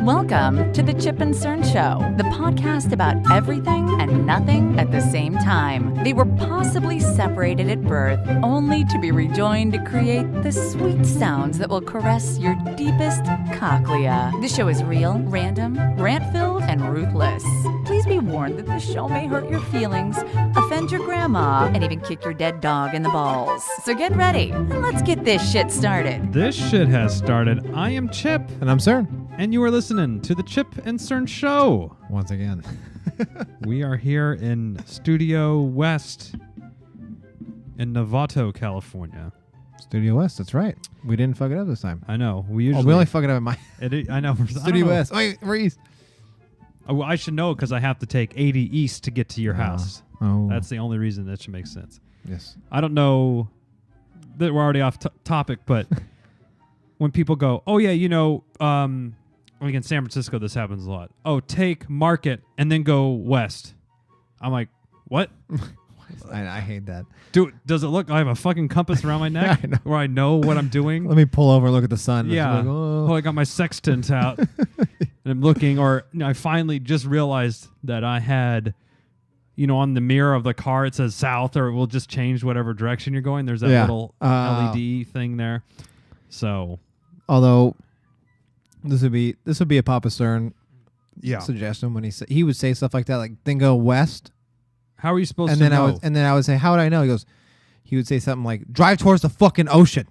Welcome to the Chip and Cern Show, the podcast about everything and nothing at the same time. They were possibly separated at birth, only to be rejoined to create the sweet sounds that will caress your deepest cochlea. The show is real, random, rant-filled, and ruthless. Please be warned that the show may hurt your feelings, offend your grandma, and even kick your dead dog in the balls. So get ready, and let's get this shit started. This shit has started. I am Chip. And I'm Cern. And you are listening to the Chip and Cern Show. Once again. We are here in Studio West in Novato, California. Studio West, that's right. We didn't fuck it up this time. I know. We usually... we only fuck it up at my... I know. Studio West. Wait, we're east. Oh, I should know because I have to take 80 east to get to your house. Oh. That's the only reason that should make sense. Yes. I don't know that we're already off topic, but when people go, oh, yeah, you know... like in San Francisco, this happens a lot. Oh, take Market and then go west. I'm like, what? I hate that. Does it look? I have a fucking compass around my neck I know. where I know what I'm doing. Let me pull over and look at the sun. Yeah. Like, oh. I got my sextant out and I'm looking. Or I finally just realized that I had, on the mirror of the car it says south, or it will just change whatever direction you're going. There's that little LED thing there. So, although. This would be a Papa Cern suggestion when he would say stuff like that, like then go west. How are you supposed and to then know? I would say, how would I know? He would say something like, drive towards the fucking ocean.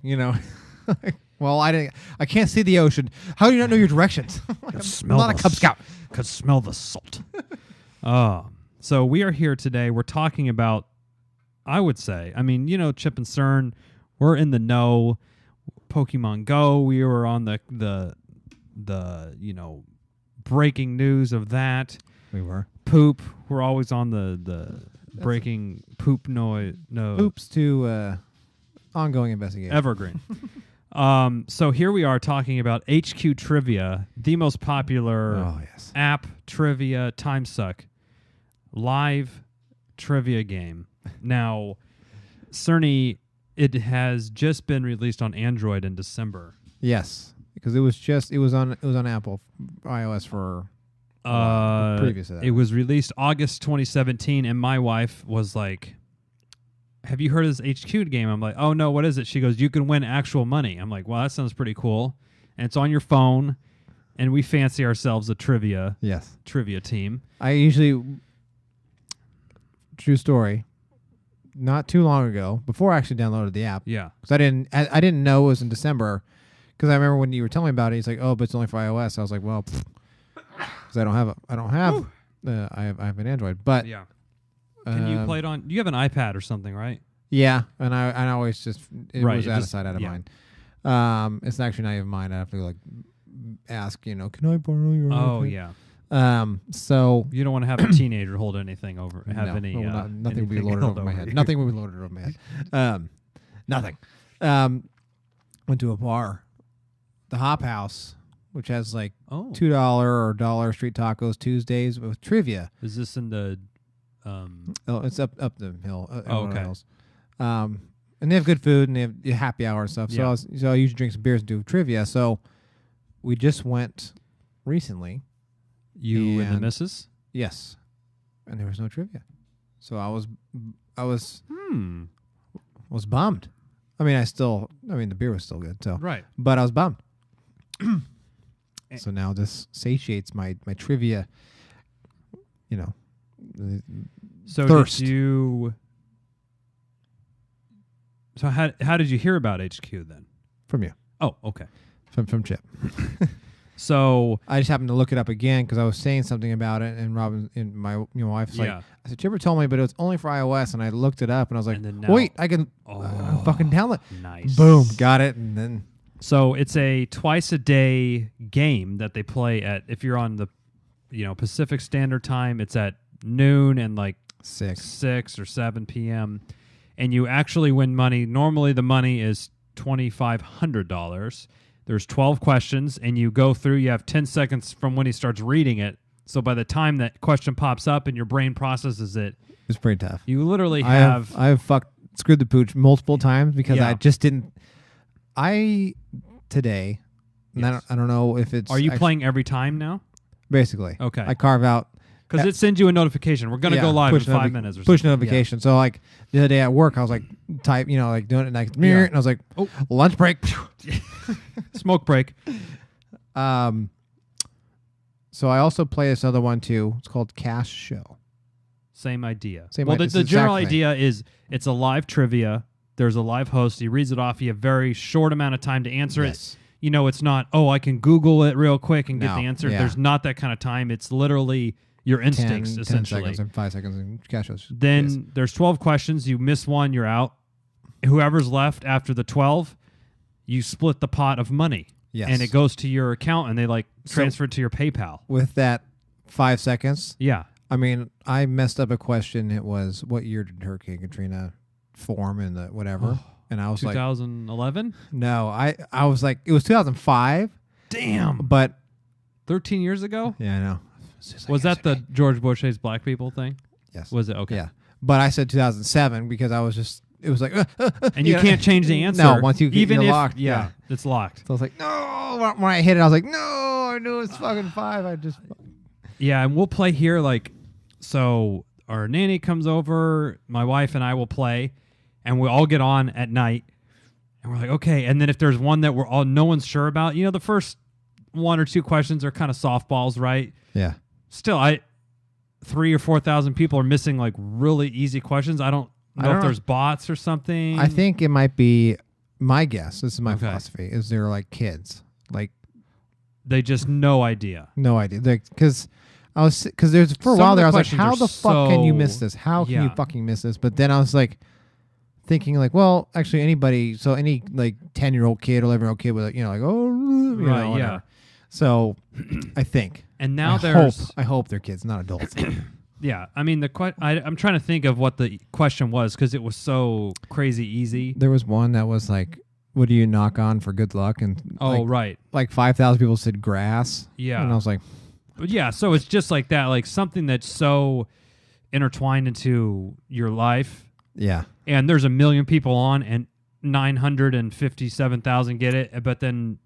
Well, I can't see the ocean. How do you not know your directions? I'm not a Cub Scout. Could smell the salt. So we are here today. We're talking about, I would say, Chip and Cern, we're in the know. Pokemon Go, we were on the breaking news of that. We were. Poop, we're always on the breaking poop noise. No. Poops to ongoing investigation. Evergreen. So here we are talking about HQ Trivia, the most popular app trivia time suck live trivia game. Now, Cerny, it has just been released on Android in December. Yes, because it was on Apple iOS for previous to that. It was released August 2017, and my wife was like, "Have you heard of this HQ game?" I'm like, "Oh no, what is it?" She goes, "You can win actual money." I'm like, "Well, that sounds pretty cool." And it's on your phone, and we fancy ourselves a trivia team. I usually, true story. Not too long ago, before I actually downloaded the app. Yeah. Because I didn't know it was in December. Because I remember when you were telling me about it, he's like, "Oh, but it's only for iOS." I was like, "Well," because I have an Android. But yeah. Can you play it on? You have an iPad or something, right? Yeah, and I always just was out of sight, out of mind. It's actually not even mine. I have to ask, can I borrow your? Oh iPad? yeah. So you don't want to have a teenager hold anything over. Nothing will be loaded over my head. Nothing will be loaded over my head. Nothing. Went to a bar, the Hop House, which has $2 or $1 street tacos Tuesdays with trivia. Is this in the? It's up the hill. Okay. Hills. And they have good food and they have happy hour and stuff. Yeah. So I usually drink some beers and do trivia. So we just went recently. You and the missus? Yes. And there was no trivia. So I was bummed. The beer was still good, so right. But I was bummed. So now this satiates my trivia, So thirst. So how did you hear about HQ then? From you. Oh, okay. From Chip. So I just happened to look it up again because I was saying something about it, and Robin and my wife's like, I said, Chipper told me, but it was only for iOS, and I looked it up, and I was like, wait, I can fucking download. Nice. Boom, got it, and then. So it's a twice a day game that they play at. If you're on the, Pacific Standard Time, it's at noon and 6 or 7 p.m. And you actually win money. Normally the money is $2,500. There's 12 questions, and you go through. You have 10 seconds from when he starts reading it. So by the time that question pops up and your brain processes it, it's pretty tough. You literally have. I've screwed the pooch multiple times because I just didn't. Today, And I don't know if it's... Are you playing every time now? Basically. Okay. I carve out... Because it sends you a notification. We're going to go live in 5 minutes or something. Push notification. Yeah. So, like, the other day at work, I was, like, doing it, and I was like, oh, lunch break. Smoke break. So I also play this other one, too. It's called Cast Show. Same idea. The general idea is it's a live trivia. There's a live host. He reads it off. You have very short amount of time to answer it. You know, it's not, I can Google it real quick and get the answer. Yeah. There's not that kind of time. It's literally your instincts, essentially. 10 seconds and 5 seconds in cash shows. Then there's 12 questions. You miss one, you're out. Whoever's left after the 12, you split the pot of money. Yes. And it goes to your account, and they transfer it to your PayPal. With that 5 seconds? Yeah. I mean, I messed up a question. It was, what year did Hurricane Katrina form in the whatever? And I was 2011? No, I was like, it was 2005. Damn. But 13 years ago? Yeah, I know. Was that the George Bush hates black people thing? Yes. Was it? Okay. Yeah. But I said 2007 because I was just, it was like, and you can't change the answer. No, once you get locked. Yeah, it's locked. So I was like, no. When I hit it, I was like, no, I knew it was fucking 5. Yeah, and we'll play here so our nanny comes over, my wife and I will play, and we all get on at night, and we're like, okay. And then if there's one that no one's sure about, the first 1 or 2 questions are kind of softballs, right? Yeah. Still, 3,000 or 4,000 people are missing really easy questions. I don't know if there's bots or something. I think it might be, my guess, this is my philosophy, is they're like kids. Like, they just no idea. No idea. Because there's for a while there, I was like, how the fuck can you miss this? How can you fucking miss this? But then I was like, thinking like, well, actually any 10-year-old kid, 11-year-old kid with whatever. So I think. And now I hope they're kids, not adults. Yeah, I mean I'm trying to think of what the question was because it was so crazy easy. There was one that was like, what do you knock on for good luck? And like 5,000 people said grass. Yeah, and I was like, yeah. So it's just like that, like something that's so intertwined into your life. Yeah, and there's 1 million people on, and 957,000 get it, but then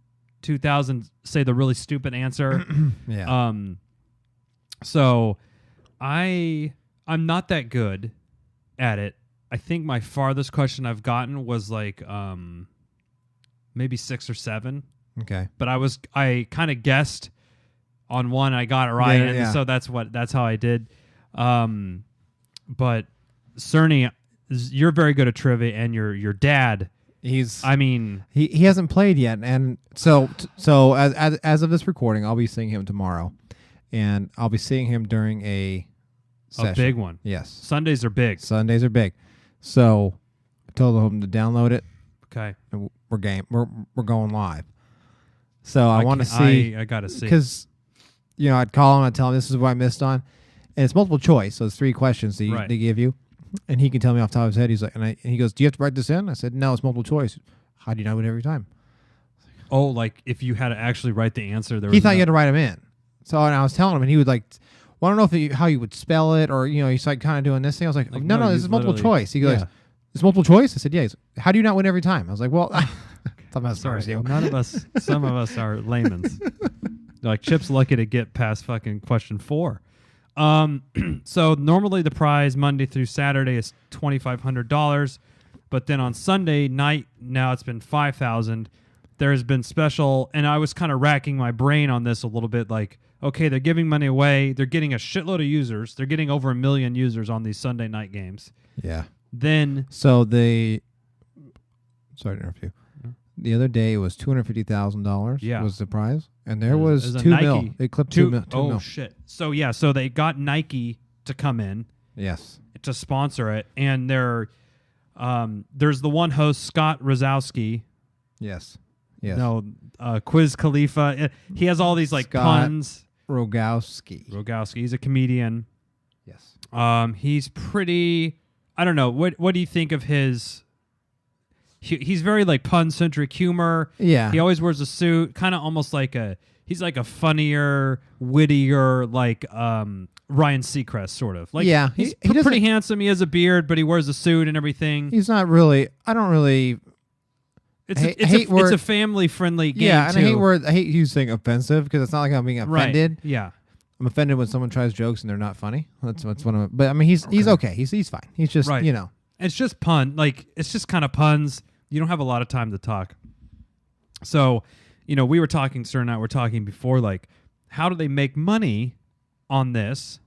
2,000 say the really stupid answer. Yeah. So I'm not that good at it. I think my farthest question I've gotten was like maybe 6 or 7. Okay. But I kind of guessed on one, I got it right, and so that's how I did. But Cerny, you're very good at trivia, and your dad. He hasn't played yet, and so as of this recording, I'll be seeing him tomorrow, and I'll be seeing him during a session. A big one. Yes, Sundays are big. So I told him to download it. Okay, and we're going live. So I want to see. I gotta see because I'd call him, I'd tell him this is what I missed on, and it's multiple choice, so it's 3 questions they give you. And he can tell me off the top of his head. He's like, and he goes, "Do you have to write this in?" I said, "No, it's multiple choice." How do you know it every time? Oh, like if you had to actually write the answer, he thought you had to write them in. So and I was telling him, and he would like, "Well, I don't know if how you would spell it, or he's like kind of doing this thing." I was like, "No, this is multiple choice." He goes, "It's multiple choice." I said, "Yeah." He's like, "How do you not win every time?" I was like, "Well, sorry, none of us. Some of us are layman's. Like Chip's lucky to get past fucking question 4. So normally the prize Monday through Saturday is $2,500, but then on Sunday night now it's been $5,000. There has been special, and I was kind of racking my brain on this a little bit. Like, okay, they're giving money away. They're getting a shitload of users. They're getting over 1 million users on these Sunday night games. Yeah. Then sorry to interrupt you. The other day it was $250,000. Yeah. Was the prize, and there was 2 mil. It clipped 2 mil. Oh shit! So so they got Nike to come in. Yes. To sponsor it, and there's the one host, Scott Rosowski. Yes. No, Quiz Khalifa. He has all these like Scott puns. Rogowski. He's a comedian. Yes. He's pretty. I don't know. What do you think of his? He's very like pun-centric humor. Yeah. He always wears a suit, kind of almost like he's like a funnier, wittier, like Ryan Seacrest sort of. Like, yeah. He's pretty handsome. He has a beard, but he wears a suit and everything. He's not really. It's a family friendly game. Yeah, and too. I hate using offensive because it's not like I'm being offended. Right. Yeah. I'm offended when someone tries jokes and they're not funny. That's one of. But I mean, he's okay. He's fine. He's just It's just pun. Like it's just kind of puns. You don't have a lot of time to talk. So, we were talking. Sir and I were talking before. Like, how do they make money on this?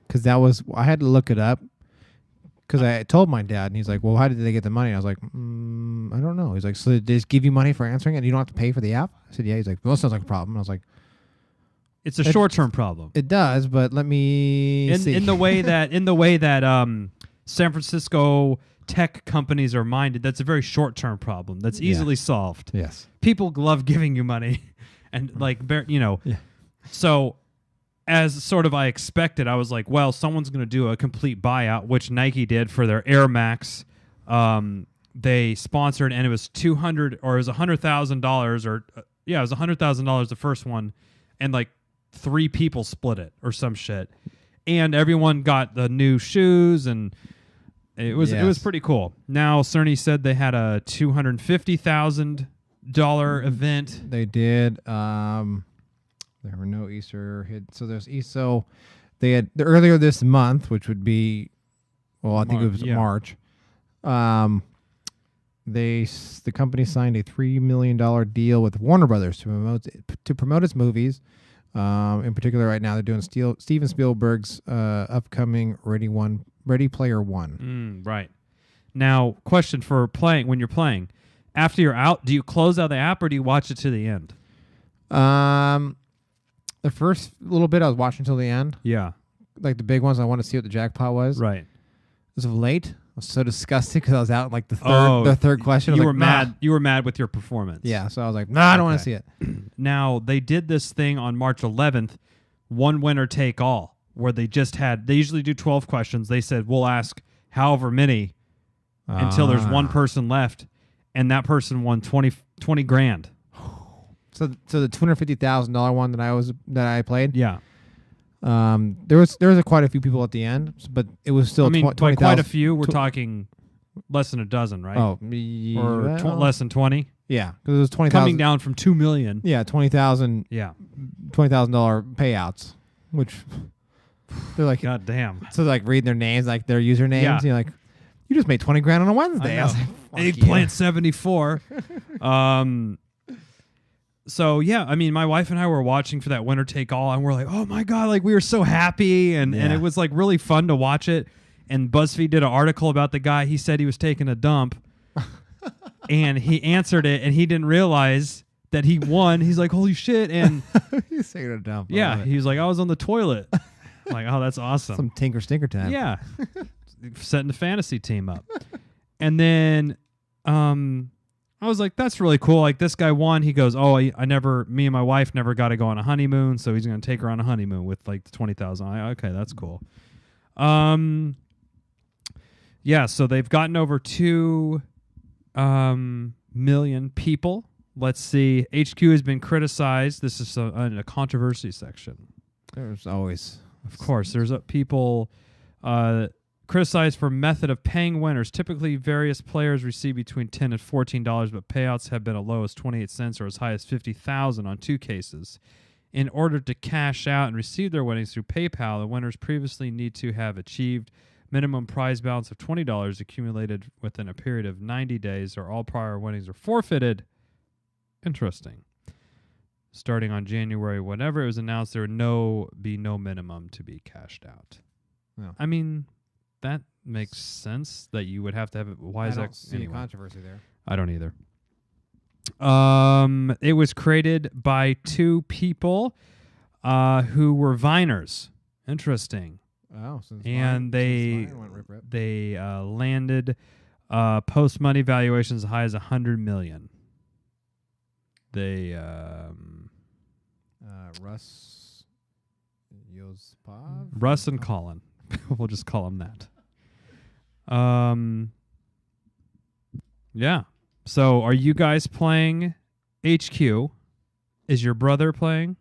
Because I had to look it up. Because I told my dad, and he's like, "Well, how did they get the money?" And I was like, "I don't know." He's like, "So they just give you money for answering it, and you don't have to pay for the app?" I said, "Yeah." He's like, "Well, that sounds like a problem." And I was like, "It's a short-term problem." It does, but let me see. In the way that San Francisco tech companies are minded, that's a very short-term problem. That's easily solved. Yes, people love giving you money, and Yeah. So, as sort of I expected, I was like, well, someone's going to do a complete buyout, which Nike did for their Air Max. They sponsored, and it was $100,000 or it was $100,000 or it was $100,000 the first one, and like 3 people split it or some shit, and everyone got the new shoes, and it was pretty cool. Now Cerny said they had a $250,000 event. They did. There were no Easter hits. So there's so they had earlier this month, which would be, I think it was March. The company signed a $3 million deal with Warner Brothers to promote its movies. In particular, right now they're doing Steven Spielberg's upcoming Ready Player One. Right. Now, question for playing when you're playing. After you're out, do you close out the app or do you watch it to the end? The first little bit I was watching till the end. Yeah. Like the big ones, I wanted to see what the jackpot was. Right. As of late, I was so disgusted because I was out like the third question. You were mad. You were mad with your performance. Yeah. So I was like, I don't want to see it. Now they did this thing on March 11th, one winner take all, where they usually do 12 questions. They said, we'll ask however many until there's one person left, and that person won 20 grand. So the $250,000 one that I played. Yeah. There was quite a few people at the end, but it was still. By quite a few. We're talking less than a dozen, right? Oh, or less than 20. Yeah, because it was 20,000 coming down from 2 million. Yeah, 20,000. Yeah, $20,000 payouts, which they're like, God damn. So like reading their names, like their usernames. Yeah. And you're like, you just made 20 grand on a Wednesday. I was like, Eggplant 74. So, yeah, I mean, my wife and I were watching for that winner take all, and we're like, oh, my God, like, we were so happy, and it was, like, really fun to watch it. And BuzzFeed did an article about the guy. He said he was taking a dump, and he answered it, and he didn't realize that he won. He's like, holy shit, and... He's taking a dump. Yeah, he was like, I was on the toilet. Like, oh, that's awesome. Some Tinker Stinker time. Yeah. Setting the fantasy team up. And then... I was like, that's really cool. Like, this guy won. He goes, me and my wife never got to go on a honeymoon, so he's going to take her on a honeymoon with like the 20,000. Okay, that's cool. Yeah, so they've gotten over 2 million people. Let's see. HQ has been criticized. This is a controversy section. There's always. Of course, there's people... criticized for method of paying winners. Typically, various players receive between $10 and $14, but payouts have been as low as 28 cents or as high as $50,000 on 2 cases. In order to cash out and receive their winnings through PayPal, the winners previously need to have achieved minimum prize balance of $20 accumulated within a period of 90 days, or all prior winnings are forfeited. Interesting. Starting on January, whenever it was announced, there would be no minimum to be cashed out. Yeah. I mean... that makes sense that you would have to have it. Why is that? I don't see any controversy there. I don't either. It was created by 2 people who were Viners. Interesting. Oh, and they landed post money valuations as high as $100 million. They Russ and Colin. We'll just call him that. Yeah. So are you guys playing HQ? Is your brother playing?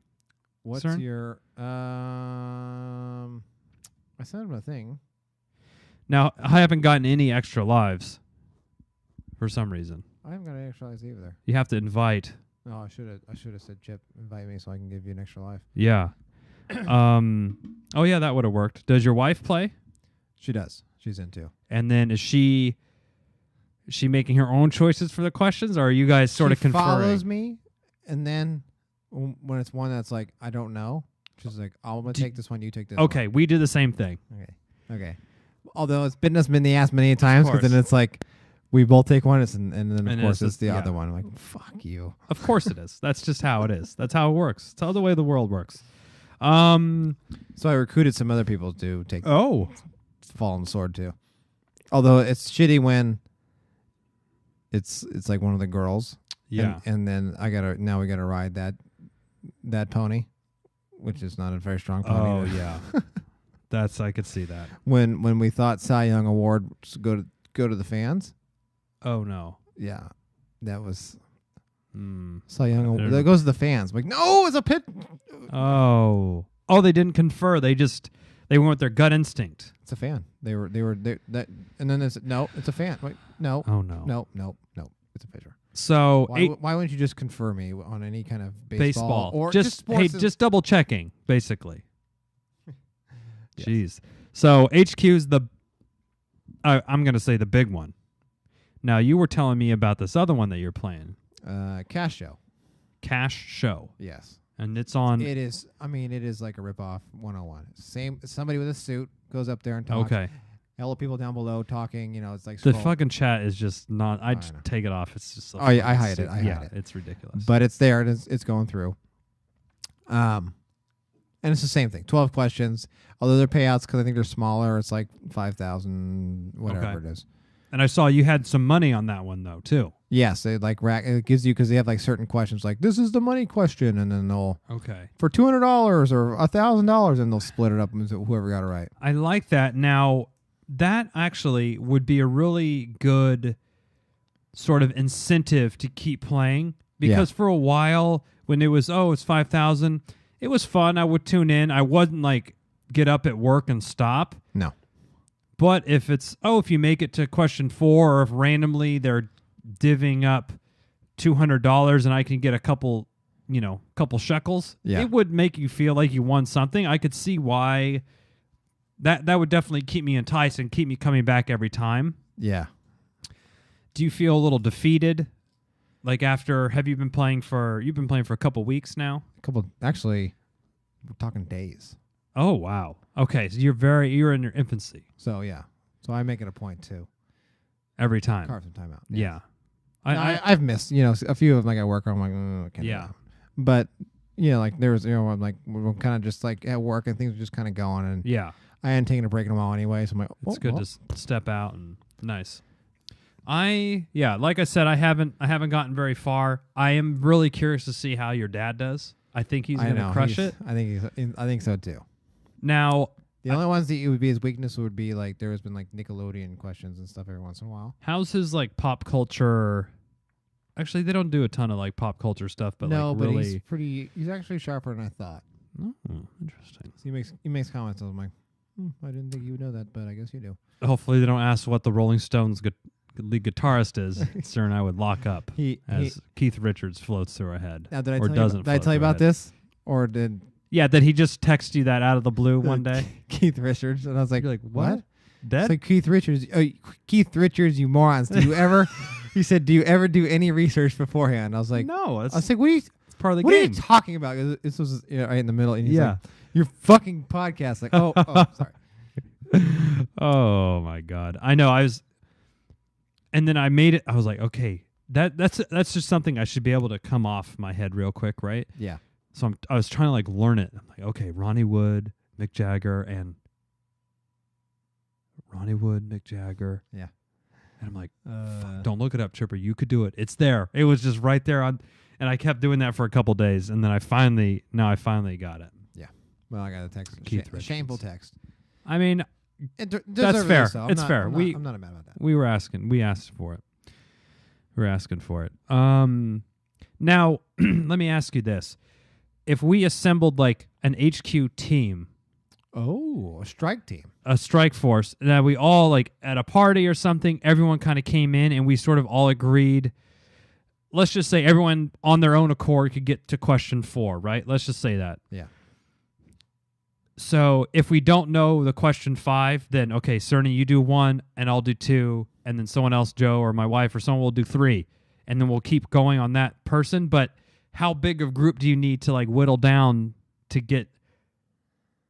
What's CERN? your I sent him a thing. Now, I haven't gotten any extra lives for some reason. I haven't got an extra life either. You have to invite. No, I should have said, Chip, invite me so I can give you an extra life. Yeah. Oh yeah, that would have worked. Does your wife play? She does. She's in too. And then is she making her own choices for the questions, or are you guys sort of conferring? She follows me, and then when it's one that's like, I don't know, she's like, I'm going to take this one, you take this one. Okay, we do the same thing. Okay. Although it's bitten us in the ass many times, because then it's like, we both take one, and then of course it's the other one. I'm like, fuck you. Of course it is. That's just how it is. That's how it works. It's how the way the world works. So I recruited some other people to take Fall on the Sword too. Although it's shitty when it's like one of the girls. Yeah. And then we gotta ride that pony, which is not a very strong pony. Oh yeah. I could see that. When we thought Cy Young Award go to the fans. Oh no. Yeah. That was Cy Young Award. That goes to the fans. I'm like, no, it's a pit. Oh, they didn't confer. They went with their gut instinct. It's a fan. They were that, and then it's it's a fan. Wait, no. Oh no. No. It's a pitcher. So why wouldn't you just confer me on any kind of baseball or just sports just double checking basically. Yes. Jeez. So HQ's I'm going to say the big one. Now you were telling me about this other one that you're playing. Cash Show. Cash Show. Yes. And it's on. It is. I mean, it is like a ripoff 101. Same. Somebody with a suit goes up there and talks. Okay. Hello, people down below talking. It's like the fucking chat is just not. I just take it off. It's just. I hide it. I hide it. It's ridiculous. But it's there. It's going through. And it's the same thing. 12 questions. Although their payouts, because I think they're smaller, it's like 5,000, whatever it is. And I saw you had some money on that one though too. Yes, they it gives you, because they have like certain questions, like this is the money question, and then they'll for $200 or $1,000, and they'll split it up and whoever got it right. I like that. Now that actually would be a really good sort of incentive to keep playing, because for a while when it was it's 5,000, it was fun. I would tune in. I wouldn't like get up at work and stop. No. But if it's if you make it to question 4, or if randomly they're divvying up $200 and I can get a couple shekels, it would make you feel like you won something. I could see why that would definitely keep me enticed and keep me coming back every time. Yeah. Do you feel a little defeated? Like you've been playing for a couple weeks now? Actually, we're talking days. Oh wow. Okay, so you're in your infancy. So yeah. So I make it a point too. Every time. Carve some time out. Yeah. I've missed, a few of them. Like I work on, I'm like, okay. But like there's, I'm like, we're kind of just like at work and things are just kind of going, and I hadn't taken a break in a while anyway. So I'm like, it's good to step out, and nice. Like I said, I haven't gotten very far. I am really curious to see how your dad does. I think he's going to crush it. I think so too. Now, the only ones that it would be his weakness would be like there has been like Nickelodeon questions and stuff every once in a while. How's his like pop culture? Actually, they don't do a ton of like pop culture stuff, but no, like but really, he's actually sharper than I thought. Oh, interesting. So he makes comments. I'm like, I didn't think you would know that, but I guess you do. Hopefully, they don't ask what the Rolling Stones lead guitarist is. Sir and I would lock up as Keith Richards floats through our head. Now, did I tell you about this, or did? Yeah, did he just text you that out of the blue one day? Keith Richards, and I was like, you're like, what? Dead? It's like Keith Richards. Keith Richards, you morons! Do you ever? He said, "Do you ever do any research beforehand?" I was like, "No." I was like, "What are you? It's part of the game. What are you talking about?" This was right in the middle, and he's like, "Your fucking podcast." Like, oh, sorry. Oh my god, I know. And then I made it. I was like, okay, that's just something I should be able to come off my head real quick, right? Yeah. So I was trying to like learn it. I'm like, okay, Ronnie Wood, Mick Jagger. Yeah. And I'm like, don't look it up, Chipper. You could do it. It's there. It was just right there on. And I kept doing that for a couple days, and then I finally got it. Yeah. Well, I got a text. Shameful text. I mean, that's fair. It's fair. I'm not mad about that. We asked for it. We were asking for it. Now, let me ask you this. If we assembled like an HQ team. Oh, a strike team. A strike force. That we all like at a party or something, everyone kind of came in and we sort of all agreed let's just say everyone on their own accord could get to question 4, right? Let's just say that. Yeah. So if we don't know the question 5, then okay, Cerny, you do 1 and I'll do 2, and then someone else, Joe or my wife or someone will do 3, and then we'll keep going on that person. But how big of a group do you need to like whittle down to get?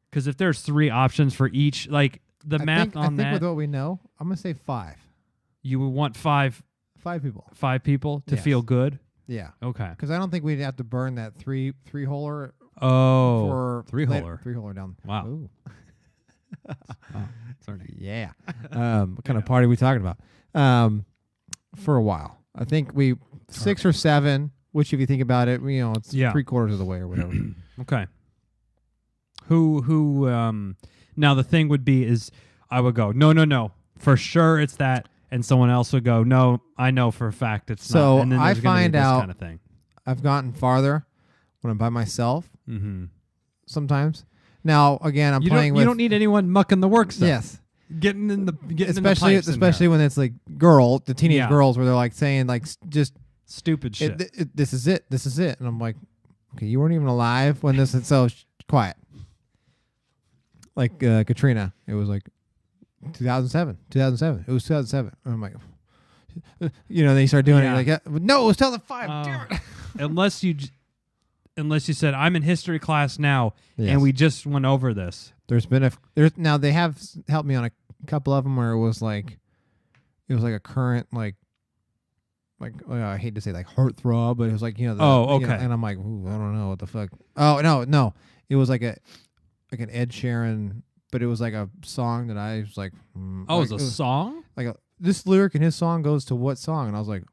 Because if there's 3 options for each, like the math on that. I think with what we know, I'm gonna say 5. You would want 5 people. 5 people to feel good. Yeah. Okay. Because I don't think we'd have to burn that three-holer. Oh, for 3-holer. 3-holer down. Wow. Ooh. Oh, sorry. Yeah. What kind of party are we talking about? For a while, I think 6 or 7. Which, if you think about it, it's 3/4 of the way or whatever. Okay. Who? Now the thing would be is I would go no, for sure it's that, and someone else would go no, I know for a fact it's not. So and then I find out kind of thing. I've gotten farther when I'm by myself. Mm-hmm. Sometimes. Now again, I'm playing with. You don't need anyone mucking the works up. Yes. Getting in the especially when it's like the teenage girls where they're like saying like just stupid shit. This is it, and I'm like, okay, you weren't even alive when this is so quiet. Like Katrina, it was like 2007. It was 2007. And I'm like, then you start doing it like, no, it was 2005. Damn it. Unless you said I'm in history class now, and we just went over this. Now they have helped me on a couple of them where it was like a current I hate to say like heartthrob, but it was like okay. And I'm like, ooh, I don't know what the fuck. Oh no, it was like an Ed Sheeran, but it was like a song that I was like, it was a song. Like this lyric in his song goes to what song, and I was like,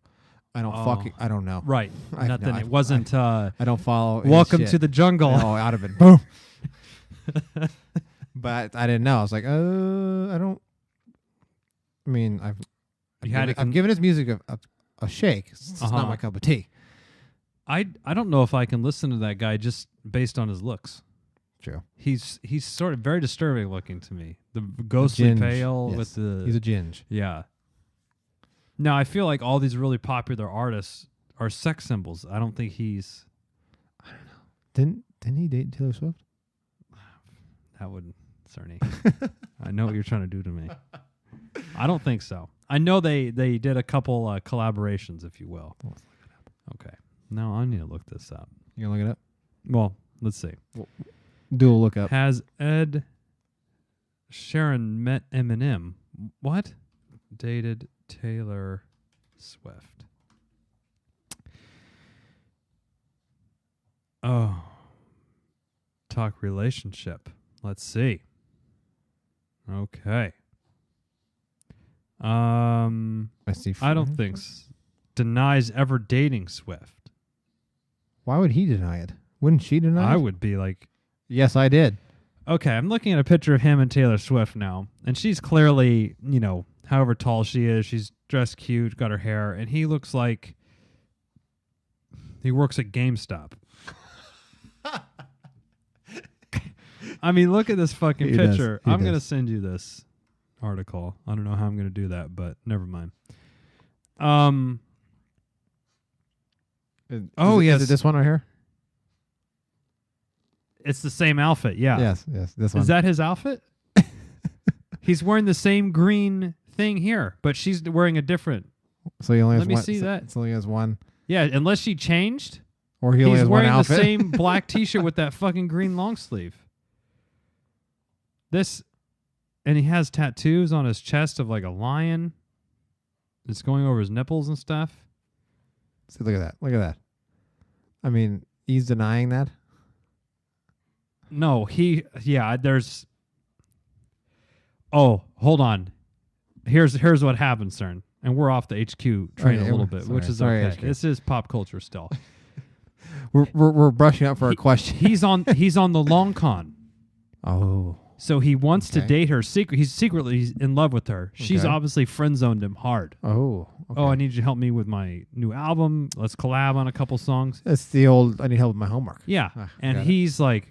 I don't know. Right, nothing. It wasn't. I don't follow. Welcome to the jungle. Oh, out of it. Boom. But I didn't know. I was like, I don't. I mean, I've given his music a shake. It's not my cup of tea. I don't know if I can listen to that guy just based on his looks. True. He's sort of very disturbing looking to me. The ghostly pale with the. He's a ginge. Yeah. Now I feel like all these really popular artists are sex symbols. I don't think he's. I don't know. Didn't he date Taylor Swift? That wouldn't, Cerny. I know what you're trying to do to me. I don't think so. I know they did a couple collaborations, if you will. Okay. No, I need to look this up. You gonna look it up? Well, let's see. Do a look up. Has Ed Sheeran met Eminem? What? Dated Taylor Swift. Oh. Talk relationship. Let's see. Okay. I don't think denies ever dating Swift. Why would he deny it? Wouldn't she deny it? I would be like, yes, I did. Okay, I'm looking at a picture of him and Taylor Swift now, and she's clearly, however tall she is, she's dressed cute, got her hair, and he looks like he works at GameStop. I mean, look at this fucking picture. I'm going to send you this article. I don't know how I'm going to do that, but never mind. Is it this one right here? It's the same outfit, yeah. Yes, this one. Is that his outfit? He's wearing the same green thing here, but she's wearing a different. So he only has Let me see that. So he has one. Yeah, unless she changed. Or he only has one outfit. He's wearing the same black T-shirt with that fucking green long sleeve. And he has tattoos on his chest of like a lion. It's going over his nipples and stuff. See, look at that. Look at that. I mean, he's denying that. No, there's. Oh, hold on. Here's what happened, CERN. And we're off the HQ train a little bit, which is okay. HQ. This is pop culture still. we're brushing up for a question. He's on the long con. Oh. So he wants to date her. He's secretly in love with her. She's obviously friend zoned him hard. Oh. Okay. Oh, I need you to help me with my new album. Let's collab on a couple songs. It's the old I need help with my homework. Yeah. And he's like,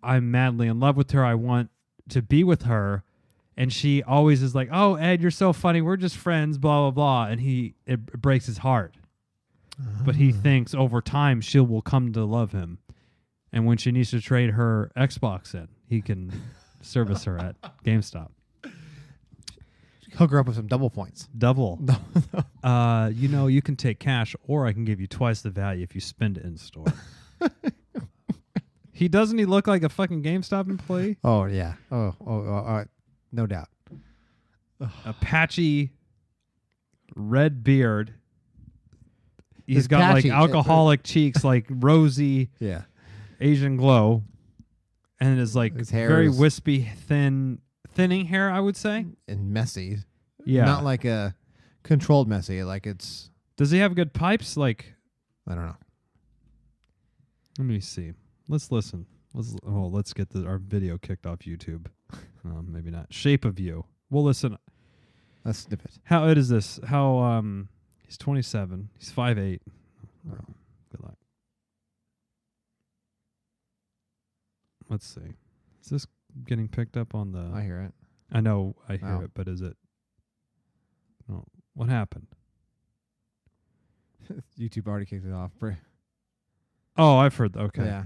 I'm madly in love with her. I want to be with her. And she always is like, oh, Ed, you're so funny. We're just friends, blah, blah, blah. And it breaks his heart. but he thinks over time she will come to love him. And when she needs to trade her Xbox in, he can service her at GameStop. Hook her up with some double points. Double. You can take cash, or I can give you twice the value if you spend it in store. Doesn't he look like a fucking GameStop employee? Oh, yeah. No doubt. A patchy red beard. He's got patchy. like alcoholic cheeks, like rosy Asian glow. And is like his hair very is wispy, thinning hair, I would say. And messy. Yeah. Not like a controlled messy. Like it's... Does he have good pipes? Like, I don't know. Let me see. Let's listen. Let's get our video kicked off YouTube. Maybe not. Shape of You. We'll listen. Let's snip it. How old is this? He's 27. He's 5'8". Oh, good luck. Let's see. Is this getting picked up on the... I hear it. I know I hear it, but is it... No. What happened? YouTube already kicked it off. Oh, I've heard. Okay. Yeah.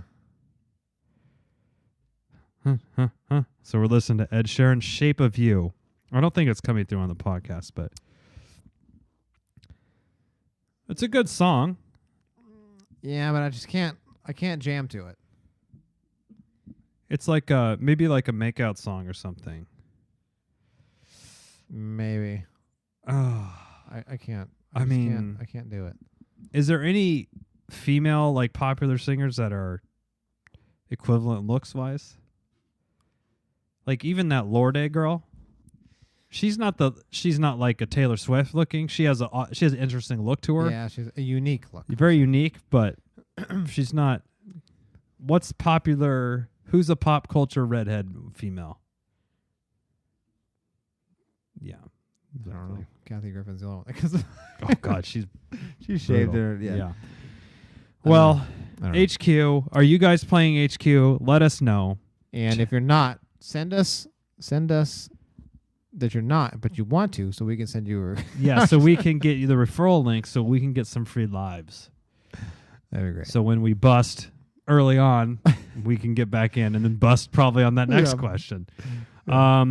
So we're listening to Ed Sheeran's Shape of You. I don't think it's coming through on the podcast, but it's a good song. Yeah, but I can't jam to it. It's like maybe like a makeout song or something. Maybe. Oh, I can't. I mean, I can't do it. Is there any female like popular singers that are equivalent looks wise? Like even that Lorde girl, she's not like a Taylor Swift looking. She has an interesting look to her. Yeah, she's a unique look. Very unique, but she's not. What's popular? Who's a pop culture redhead female? Yeah, exactly. I don't know. Kathy Griffin's the only one. Oh God, she shaved her. Yeah. Well, HQ, are you guys playing HQ? Let us know. And if you're not, send us that you're not, but you want to, so we can send you. So we can get you the referral link, so we can get some free lives. That'd be great. So when we bust early on, we can get back in, and then bust probably on that next question. Yeah.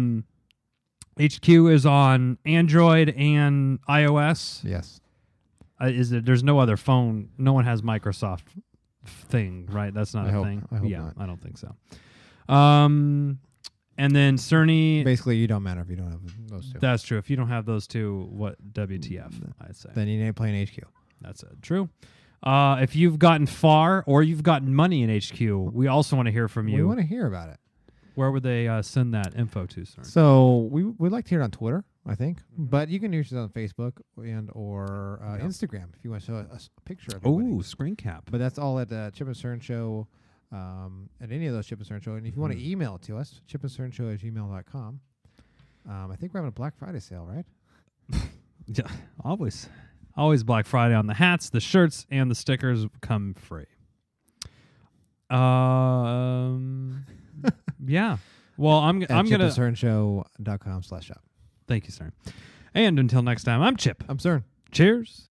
HQ is on Android and iOS. Yes. There's no other phone. No one has Microsoft thing, right? That's not a thing. I hope not. I don't think so. And then Cerny. Basically, you don't matter if you don't have those two. That's true. If you don't have those two, what WTF? I'd say. Then you ain't playing HQ. That's it. True. If you've gotten far or you've gotten money in HQ, we also want to hear from you. We want to hear about it. Where would they send that info to, sir? So we'd like to hear it on Twitter, I think. But you can reach us on Facebook and or Instagram if you want to show us a picture of it. Oh, screen cap. But that's all at Chip and Cern Show, at any of those Chip and Cern Show. And if you want to email it to us, chipandcernshow@gmail.com. I think we're having a Black Friday sale, right? Yeah, always Black Friday on the hats, the shirts, and the stickers come free. Yeah. Well, I'm gonna chipandcernshow.com/shop. Thank you, sir. And until next time, I'm Chip. I'm Cern. Cheers.